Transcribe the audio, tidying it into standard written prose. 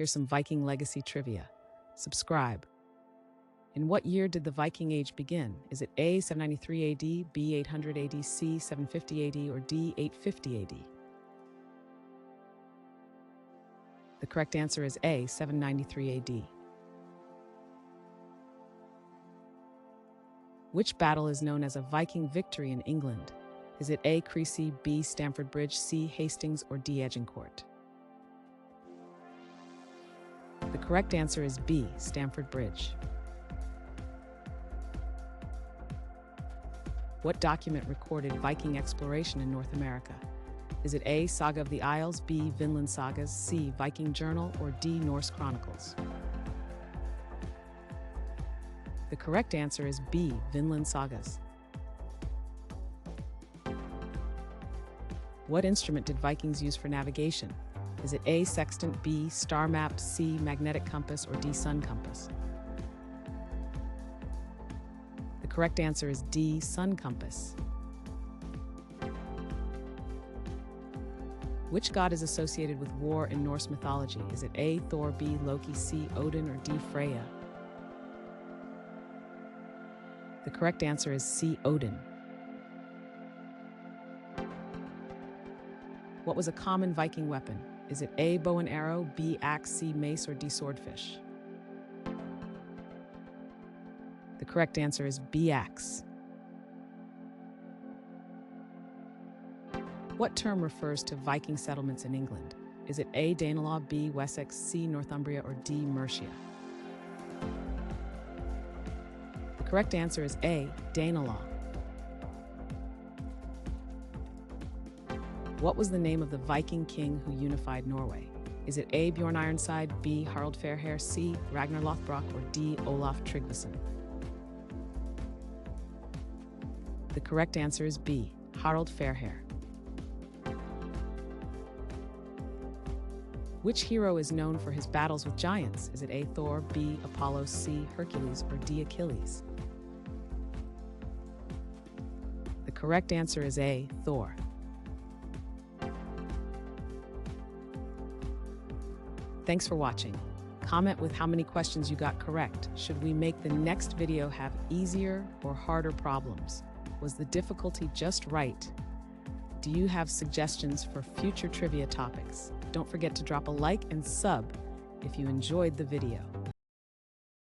Here's some Viking Legacy trivia. Subscribe. In what year did the Viking Age begin? Is it A. 793 AD, B. 800 AD, C. 750 AD, or D. 850 AD? The correct answer is A. 793 AD. Which battle is known as a Viking victory in England? Is it A. Crecy, B. Stamford Bridge, C. Hastings, or D. Agincourt? The correct answer is B. Stamford Bridge. What document recorded Viking exploration in North America? Is it A. Saga of the Isles, B. Vinland Sagas, C. Viking Journal, or D. Norse Chronicles? The correct answer is B. Vinland Sagas. What instrument did Vikings use for navigation? Is it A. Sextant, B. Star map, C. Magnetic compass, or D. Sun compass? The correct answer is D. Sun compass. Which god is associated with war in Norse mythology? Is it A. Thor, B. Loki, C. Odin, or D. Freya? The correct answer is C. Odin. What was a common Viking weapon? Is it A. bow and arrow, B. axe, C. mace, or D. swordfish? The correct answer is B. axe. What term refers to Viking settlements in England? Is it A. Danelaw, B. Wessex, C. Northumbria, or D. Mercia? The correct answer is A. Danelaw. What was the name of the Viking king who unified Norway? Is it A. Bjorn Ironside, B. Harald Fairhair, C. Ragnar Lothbrok, or D. Olaf Tryggvason? The correct answer is B. Harald Fairhair. Which hero is known for his battles with giants? Is it A. Thor, B. Apollo, C. Hercules, or D. Achilles? The correct answer is A. Thor. Thanks for watching. Comment with how many questions you got correct. Should we make the next video have easier or harder problems? Was the difficulty just right? Do you have suggestions for future trivia topics? Don't forget to drop a like and sub if you enjoyed the video.